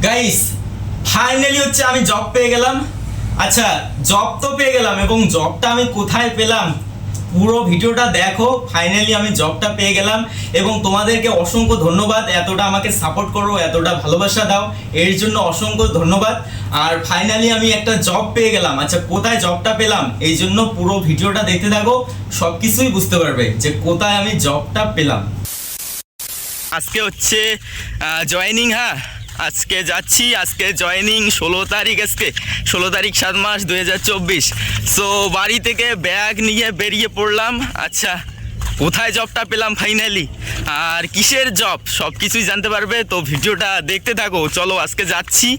Guys finally হচ্ছে আমি job পেয়ে গেলাম। আচ্ছা, জব তো পেয়ে গেলাম এবং জবটা আমি কোথায় পেলাম পুরো ভিডিওটা দেখো। ফাইনালি আমি জবটা পেয়ে গেলাম এবং তোমাদেরকে অসংখ্য ধন্যবাদ, এতটা আমাকে সাপোর্ট করো, এতটা ভালোবাসা দাও, এর জন্য অসংখ্য ধন্যবাদ। আর ফাইনালি আমি একটা জব পেয়ে গেলাম। আচ্ছা, কোথায় জবটা পেলাম এই জন্য পুরো ভিডিওটা দেখতে থাকো, সব কিছুই বুঝতে পারবে যে কোথায় আমি জবটা পেলাম। আজকে হচ্ছে জয়েনিং, হ্যাঁ আজকে যাচ্ছি, আজকে জয়েনিং 16 তারিখ, আজকে 16 তারিখ 7 মাস 2024। সো বাড়ি থেকে ব্যাগ নিয়ে বেরিয়ে পড়লাম। আচ্ছা, কোথায় জবটা পেলাম ফাইনালি আর কিসের জব সব কিছুই জানতে পারবে, তো ভিডিওটা দেখতে থাকো। চলো আজকে যাচ্ছি,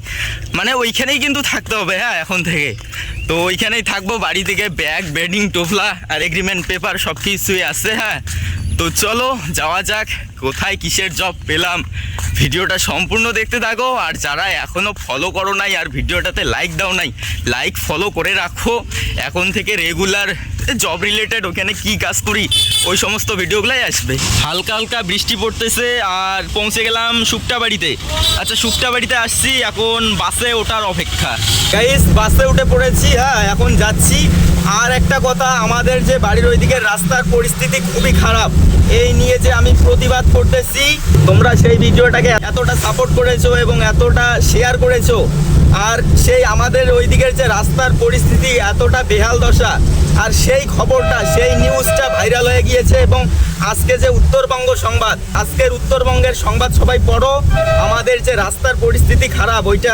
মানে ওইখানেই কিন্তু থাকতে হবে, হ্যাঁ এখন থেকে তো ওইখানেই থাকবো। বাড়ি থেকে ব্যাগ, বেডিং, টোফলা আর এগ্রিমেন্ট পেপার সব কিছুই আছে, হ্যাঁ তো চলো যাওয়া যাক। কোথায় কিসের জব পেলাম ভিডিওটা সম্পূর্ণ দেখতে থাকো। আর যারা এখনও ফলো করো নাই আর ভিডিওটাতে লাইক দাও নাই, লাইক ফলো করে রাখো। এখন থেকে রেগুলার জব রিলেটেড ওখানে কি কাজ করি ওই সমস্ত ভিডিওগুলাই আসবে। হালকা হালকা বৃষ্টি পড়তেছে আর পৌঁছে গেলাম শুকটা বাড়িতে। আচ্ছা, শুকটা বাড়িতে আসছি, এখন বাসে ওঠার অপেক্ষা। গাইস বাসে উঠে পড়েছি, হ্যাঁ এখন যাচ্ছি। আর একটা কথা, আমাদের যে বাড়ির ওইদিকে রাস্তার পরিস্থিতি খুবই খারাপ, এই নিয়ে যে আমি প্রতিবাদ করতেছি, তোমরা সেই ভিডিওটাকে এতটা সাপোর্ট করেছো এবং এতটা শেয়ার করেছো। আর সেই আমাদের ওই দিকের যে রাস্তার পরিস্থিতি এতটা বেহাল দশা, আর সেই খবরটা, সেই নিউজটা ভাইরাল হয়ে গিয়েছে। এবং আজকে যে উত্তরবঙ্গ সংবাদ, আজকের উত্তরবঙ্গের সংবাদ সবাই পড়ো, আমাদের যে রাস্তার পরিস্থিতি খারাপ ওইটা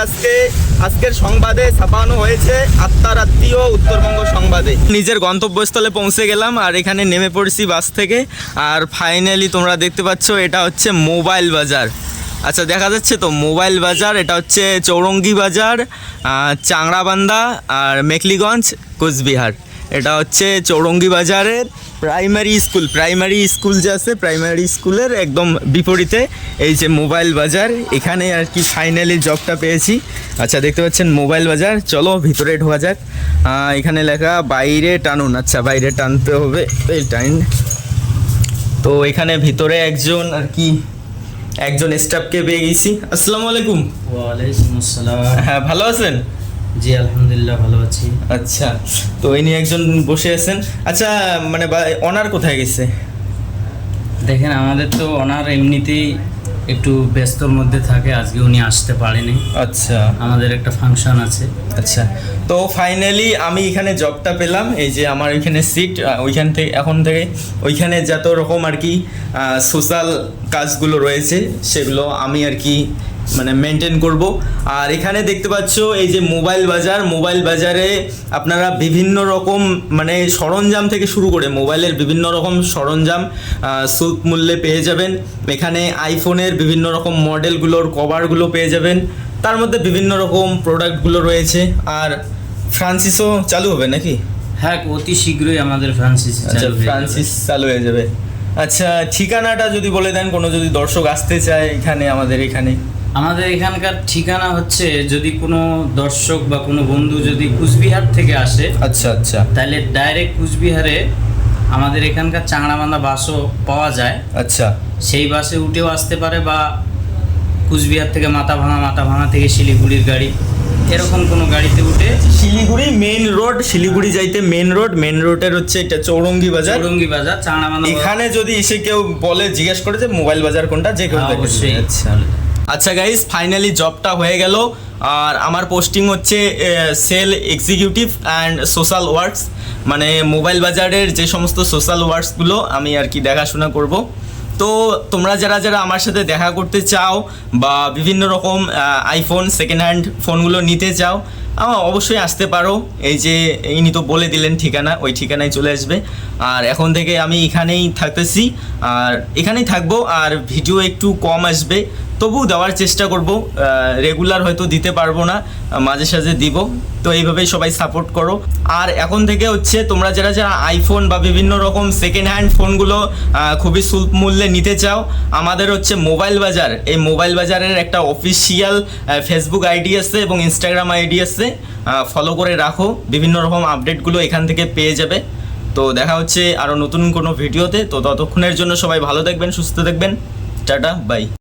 আজকের সংবাদে ছাপানো হয়েছে, আত্মারাত্মীয় উত্তরবঙ্গ সংবাদে। নিজের গন্তব্যস্থলে পৌঁছে গেলাম আর এখানে নেমে পড়েছি বাস থেকে। আর ফাইনালি তোমরা দেখতে পাচ্ছ এটা হচ্ছে মোবাইল বাজার। আচ্ছা, দেখা যাচ্ছে তো মোবাইল বাজার, এটা হচ্ছে চৌরঙ্গি বাজার, চাংড়াবান্ধা আর মেখলিগঞ্জ, কোচবিহার। এটা হচ্ছে চৌরঙ্গি বাজারের প্রাইমারি স্কুল যে আছে, প্রাইমারি স্কুলের একদম বিপরীতে এই যে মোবাইল বাজার, এখানে আর কি ফাইনালি জবটা পেয়েছি। আচ্ছা, দেখতে পাচ্ছেন মোবাইল বাজার। চলো ভিতরে ঢোকা যাক। এখানে লেখা বাইরে টানুন। আচ্ছা, বাইরে টানতে হবে, এই টাইন। তো এখানে ভিতরে একজন স্টাফকে পেয়ে গেছি। আসসালামু আলাইকুম। ওয়ালাইকুম আসসালাম। হ্যাঁ, ভালো আছেন? জি আলহামদুলিল্লাহ ভালো আছি। আচ্ছা, তো ইনি একজন বসে আছেন। আচ্ছা, মানে অনার কোথায় গেছে? দেখেন, আমাদের তো ওনার এমনিতেই একটু ব্যস্তর মধ্যে থাকে, আজকে উনি আসতে পারেনি। আচ্ছা, আমাদের একটা ফাংশন আছে। আচ্ছা, তো ফাইনালি আমি এখানে জবটা পেলাম। এই যে আমার এখানে সিট, ওইখান থেকে এখন থেকে ওইখানে যত রকম আর কি সোশ্যাল কাজগুলো রয়েছে সেগুলো আমি আর কি মানে মেনটেন করব। আর এখানে দেখতে পাচ্ছ এই যে মোবাইল বাজারে আপনারা বিভিন্ন রকম মানে সরঞ্জাম থেকে শুরু করে মোবাইলের বিভিন্ন রকম সরঞ্জাম সুলভ মূল্যে পেয়ে যাবেন। এখানে আইফোনের বিভিন্ন রকম মডেলগুলোর কভারগুলো পেয়ে যাবেন, তার মধ্যে বিভিন্ন রকম প্রোডাক্টগুলো রয়েছে। আর ফ্রান্সিসও চালু হবে নাকি? হ্যাঁ, অতি শীঘ্রই আমাদের ফ্রান্সিস চালু হয়ে যাবে। আচ্ছা, ঠিকানাটা যদি বলে দেন, কোনো যদি দর্শক আসতে চায় এখানে আমাদের এখানকার ঠিকানা হচ্ছে, যদি কোনো দর্শক বা কোনো বন্ধু যদি কুচবিহার থেকে আসে, আচ্ছা আচ্ছা, তাহলে ডাইরেক্ট কুচবিহারে আমাদের এখানকার চাংড়াবান্ধা বাসও পাওয়া যায়। আচ্ছা, সেই বাসে উঠেও আসতে পারে, বা কুচবিহার থেকে মাথাভাঙা থেকে শিলিগুড়ির গাড়ি, এরকম কোনো গাড়িতে উঠে শিলিগুড়ি মেইন যাইতে মেইন রোডের হচ্ছে এটা চৌরঙ্গি বাজার চাংড়াবান্ধা। এখানে যদি এসে কেউ বলে, জিজ্ঞেস করে যে মোবাইল বাজার কোনটা, যে কেউ অবশ্যই। আচ্ছা গাইস, ফাইনালি জবটা হয়ে গেল। আর আমার পোস্টিং হচ্ছে sale executive and social works, মানে মোবাইল বাজারের যে সমস্ত সোশ্যাল ওয়ার্কসগুলো আমি আর কি দেখাশোনা করব। তো তোমরা যারা আমার সাথে দেখা করতে চাও বা বিভিন্ন রকম আইফোন সেকেন্ড হ্যান্ড ফোনগুলো নিতে চাও, অবশ্যই আসতে পারো। এই যে ইনি তো বলে দিলেন ঠিকানা, ওই ঠিকানায় চলে আসবে। আর এখন থেকে আমি এখানেই থাকতেছি আর এখানেই থাকবো। আর ভিডিও একটু কম আসবে, তবু দেওয়ার চেষ্টা করব। রেগুলার হয়তো দিতে পারবো না, মাঝে সাঝে দিব। তো এইভাবেই সবাই সাপোর্ট করো। আর এখন থেকে হচ্ছে তোমরা যারা আইফোন বা বিভিন্ন রকম সেকেন্ড হ্যান্ড ফোনগুলো খুবই সুলভ মূল্যে নিতে চাও, আমাদের হচ্ছে মোবাইল বাজার, এই মোবাইল বাজারের একটা অফিসিয়াল ফেসবুক আইডি আছে এবং ইনস্টাগ্রাম আইডি আছে, ফলো করে রাখো। বিভিন্ন রকম আপডেটগুলো এখান থেকে পেয়ে যাবে। তো দেখা হচ্ছে আরও নতুন কোনো ভিডিওতে। তো ততক্ষণের জন্য সবাই ভালো থাকবেন, সুস্থ থাকবেন। Tata, by.